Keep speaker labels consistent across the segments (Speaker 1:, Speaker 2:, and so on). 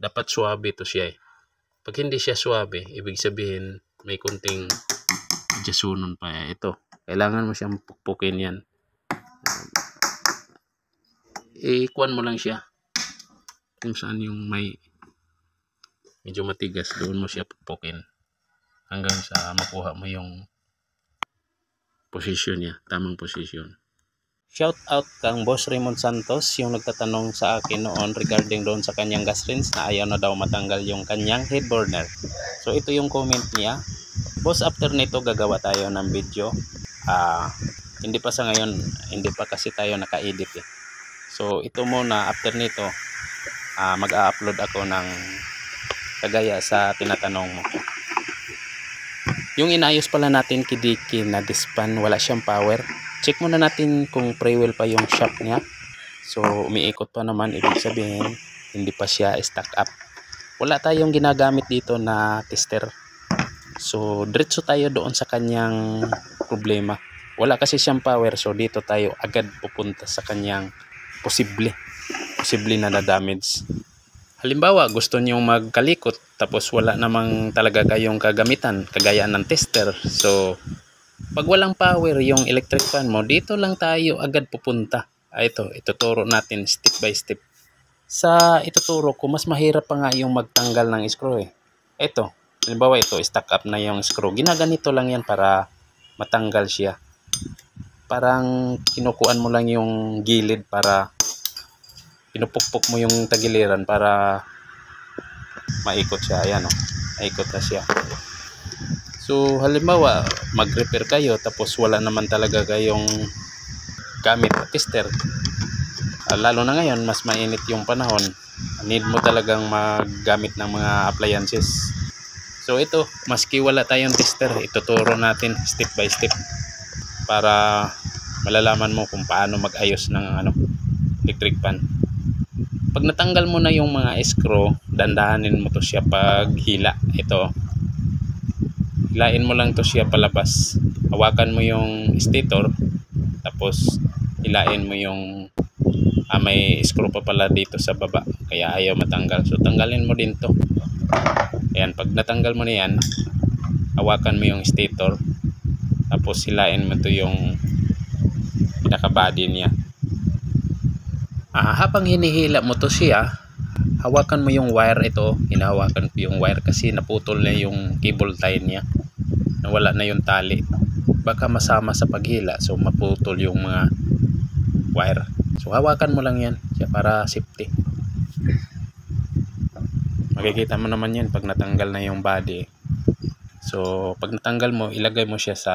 Speaker 1: dapat suwabe to siya eh. Pag hindi siya suwabe, ibig sabihin may kunting adjasunon pa eh. Ito, kailangan mo siyang pukpukin yan. Ikuan mo lang siya. Kung saan yung may medyo matigas, doon mo siya pukpukin. Hanggang sa makuha mo yung posisyon niya, tamang posisyon. Shout out kang Boss Raymond Santos, yung nagtatanong sa akin noon regarding doon sa kanyang gas rinse na ayaw na daw matanggal yung kanyang head burner. So ito yung comment niya. Boss, after nito gagawa tayo ng video. Hindi pa sa ngayon, hindi pa kasi tayo naka-edit eh. So ito muna, after nito mag-a-upload ako ng kagaya sa tinatanong mo. Yung inayos pala natin kidiki na dispan, wala siyang power. Check muna natin kung pre-wheel pa yung shaft niya. So umiikot pa naman, ibig sabihin hindi pa siya stack up. Wala tayong ginagamit dito na tester. So diretso tayo doon sa kanyang problema. Wala kasi siyang power, so dito tayo agad pupunta sa kanyang posible na na-damage. Halimbawa, gusto nyo magkalikot tapos wala namang talaga kayong kagamitan, kagaya ng tester. So, pag walang power yung electric fan mo, dito lang tayo agad pupunta. Ito, ituturo natin step by step. Sa ituturo ko, mas mahirap pa nga yung magtanggal ng screw eh. Ito, halimbawa ito, stack up na yung screw. Ginaganito lang yan para matanggal siya. Parang kinukuan mo lang yung gilid para pinupukpok mo yung tagiliran para maikot siya. Ayan o, maikot na siya. So halimbawa mag-repair kayo tapos wala naman talaga kayong gamit na tester, lalo na ngayon mas mainit yung panahon, need mo talagang maggamit ng mga appliances. So ito, maski wala tayong tester, ituturo natin step by step para malalaman mo kung paano mag-ayos ng electric fan. Pag natanggal mo na yung mga screw, dandahanin mo to siya pag hila. Ito, hilain mo lang to siya palabas. Hawakan mo yung stator, tapos hilain mo yung may screw pa pala dito sa baba, kaya ayaw matanggal. So tanggalin mo din to. Ayan, pag natanggal mo na yan, hawakan mo yung stator, tapos hilain mo to yung pinaka-body niya. Habang hinihila mo to siya, hawakan mo yung wire. Ito, hinahawakan ko yung wire kasi naputol na yung cable tie niya, nawala na yung tali, baka masama sa paghila, so maputol yung mga wire. So hawakan mo lang yan siya para safety. Makikita mo naman yan pag natanggal na yung body. So pag natanggal mo, ilagay mo siya sa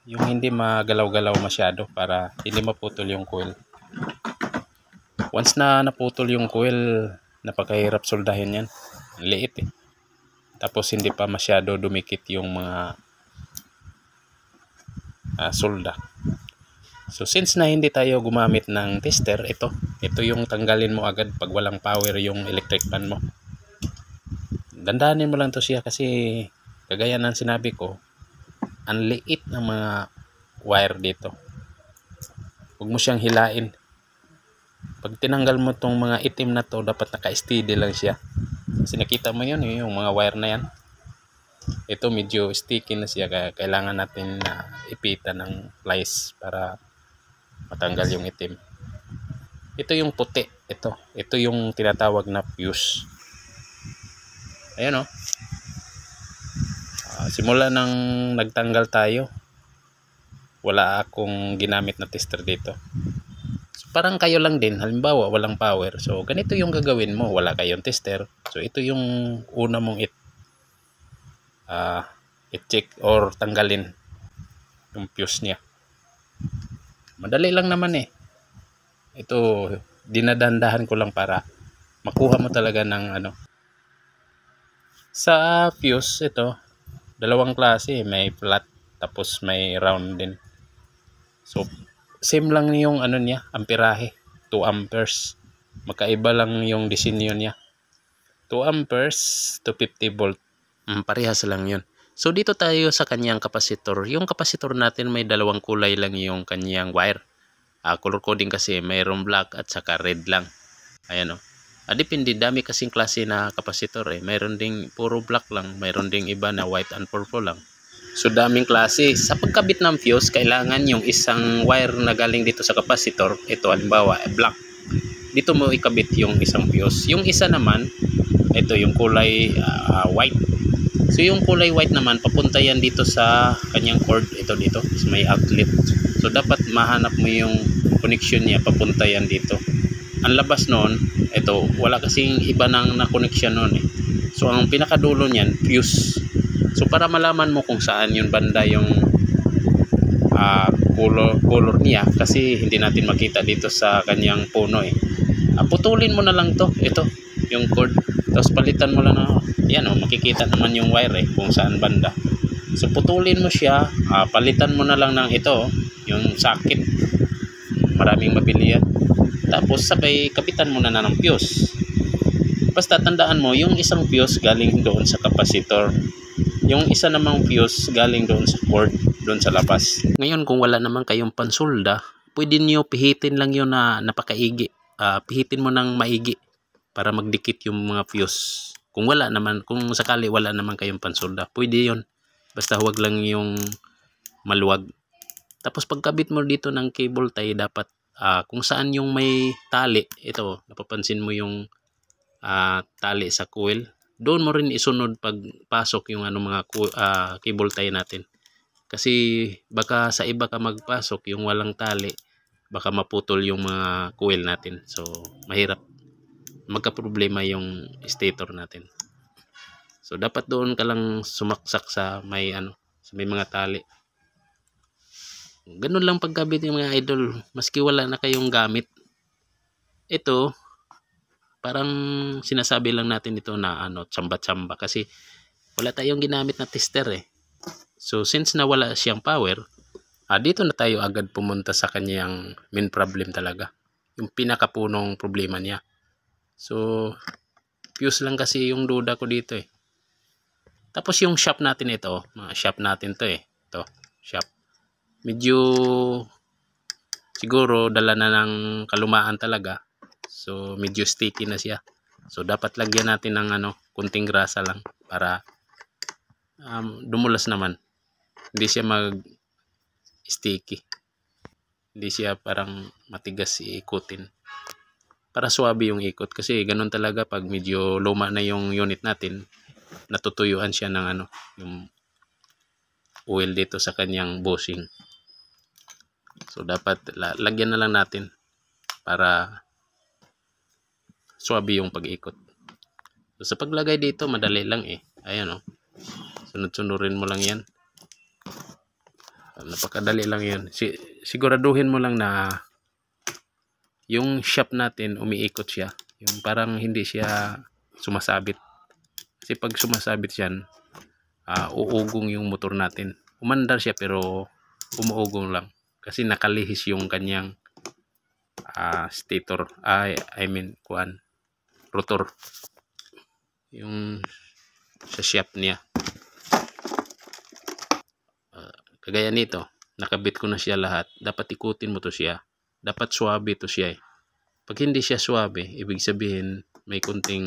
Speaker 1: yung hindi magalaw-galaw masyado para hindi maputol yung coil. Once na naputol yung coil, napakahirap soldahin yan. Liit eh. Tapos hindi pa masyado dumikit yung mga solda. So since na hindi tayo gumamit ng tester, ito yung tanggalin mo agad pag walang power yung electric fan mo. Dandahanin mo lang to siya kasi kagaya ng sinabi ko, ang liit ng mga wire dito. Huwag mo siyang hilain. Pag tinanggal mo tong mga itim na to, dapat naka-steady lang siya. Kasi nakita mo yun, yung mga wire na yan. Ito medyo sticky na siya, kaya kailangan natin ipitan ng pliers para matanggal yung itim. Ito yung puti. Ito yung tinatawag na fuse. Ayan o. Simula nang nagtanggal tayo, wala akong ginamit na tester dito. Parang kayo lang din, halimbawa walang power, so ganito yung gagawin mo, wala kayong tester. So ito yung una mong i-check or tanggalin yung fuse niya. Madali lang naman eh. Ito, dinadandahan ko lang para makuha mo talaga ng Sa fuse, ito, dalawang klase, may flat tapos may round din. So same lang yung niya, amperahe, 2 amperes. Magkaiba lang yung disenyo niya. 2 amperes to 50 volt. Parehas lang yun. So dito tayo sa kanyang kapasitor. Yung kapasitor natin may dalawang kulay lang yung kanyang wire. Color coding kasi mayroong black at saka red lang. Ayan o. Depende, dami kasing klase na kapasitor eh. Mayroon ding puro black lang, mayroon ding iba na white and purple lang. So daming klase. Sa pagkabit ng fuse, kailangan yung isang wire na galing dito sa kapasitor, ito halimbawa black, dito mo ikabit yung isang fuse. Yung isa naman, ito yung kulay white. So yung kulay white naman, papunta yan dito sa kanyang cord, ito dito, sa may outlet. So dapat mahanap mo yung connection niya, papunta yan dito. Ang labas noon, ito, wala kasing iba nang na-connection noon eh. So ang pinakadulo niyan, fuse. So para malaman mo kung saan yung banda yung color niya, kasi hindi natin makita dito sa kanyang puno eh. Putulin mo na lang to, ito, yung cord. Tapos palitan mo lang na, yan oh, makikita naman yung wire eh, kung saan banda. So putulin mo siya, palitan mo na lang ng ito, yung socket. Maraming mabili yan. Tapos sabay kapitan mo na ng fuse. Basta tandaan mo, yung isang fuse galing doon sa kapasitor. Yung isa namang fuse galing doon sa cord, doon sa labas. Ngayon kung wala naman kayong pansulda, pwede nyo pihitin lang yun na napakaigi. Pihitin mo ng maigi para magdikit yung mga fuse. Kung wala naman, kung sakali wala naman kayong pansulda, pwede yun. Basta huwag lang yung maluwag. Tapos pagkabit mo dito ng cable tie, dapat kung saan yung may tali, ito, napapansin mo yung tali sa coil, doon mo rin isunod pagpasok yung mga cable tie natin. Kasi baka sa iba ka magpasok, yung walang tali, baka maputol yung mga coil natin. So mahirap, magka-problema yung stator natin. So dapat doon ka lang sumaksak sa may sa may mga tali. Ganun lang pagkabit yung mga idol, maski wala na kayong gamit. Ito parang sinasabi lang natin ito na tsamba-tsamba, kasi wala tayong ginamit na tester eh. So since nawala siyang power, dito na tayo agad pumunta sa kanyang main problem talaga, yung pinakapunong problema niya. So fuse lang kasi yung duda ko dito eh. Tapos yung shop natin ito, shop natin to eh, ito shop, medyo siguro dala na ng kalumaan talaga. So medyo sticky na siya. So dapat lagyan natin ng kunting grasa lang para dumulas naman. Hindi siya mag sticky. Hindi siya parang matigas iikutin. Para swabe yung ikot, kasi ganun talaga pag medyo luma na yung unit natin, natutuyuan siya ng yung oil dito sa kanyang bushing. So dapat lagyan na lang natin para swabe yung pag-ikot. So sa paglagay dito, madali lang eh. Ayan sunod-sunurin mo lang yan. Napakadali lang yan. Siguraduhin mo lang na yung shop natin umiikot siya. Yung parang hindi siya sumasabit. Kasi pag sumasabit yan, uugong yung motor natin. Umandar siya pero umuugong lang. Kasi nakalihis yung kanyang stator. Rotor. Yung sa shop niya. Kagaya nito, nakabit ko na siya lahat. Dapat ikutin mo to siya. Dapat swabe to siya eh. Pag hindi siya swabe, ibig sabihin may kunting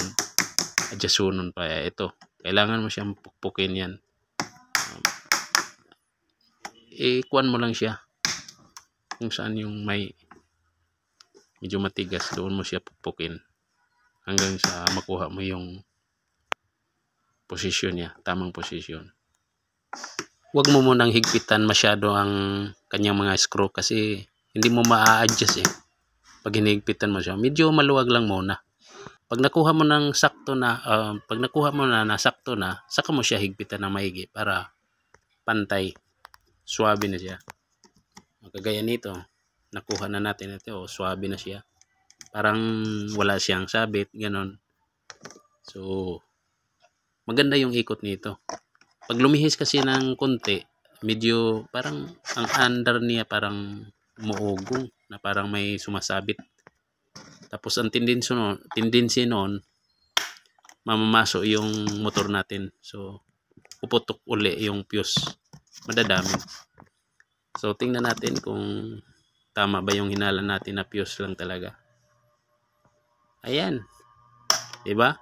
Speaker 1: adjustment pa. Ito, kailangan mo siyang pukpukin yan. Kuwan mo lang siya. Kung saan yung may medyo matigas, doon mo siya pukpukin. Hanggang sa makuha mo yung posisyon niya, tamang posisyon. Huwag mo munang higpitan masyado ang kanyang mga screw, kasi hindi mo ma-adjust eh. Pag hinihigpitan mo siya, medyo maluwag lang muna. Pag nakuha mo ng sakto na, nasakto na, saka mo siya higpitan ng maigi para pantay, swabe na siya. Kagaya nito, nakuha na natin ito, swabe na siya. Parang wala siyang sabit, ganon. So maganda yung ikot nito. Pag lumihis kasi ng konti, medyo parang ang under niya parang umuugong, na parang may sumasabit. Tapos ang tendency noon, mamamaso yung motor natin. So puputok uli yung fuse, madadami. So tingnan natin kung tama ba yung hinala natin na fuse lang talaga. Ayan, Diba?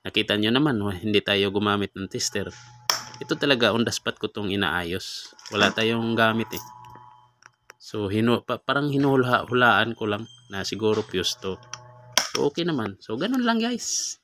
Speaker 1: Nakita nyo naman, hindi tayo gumamit ng tester. Ito talaga on the spot ko tong inaayos. Wala tayong gamit eh. So parang hinuhulaan ko lang na siguro fuse to. So okay naman. So ganun lang guys.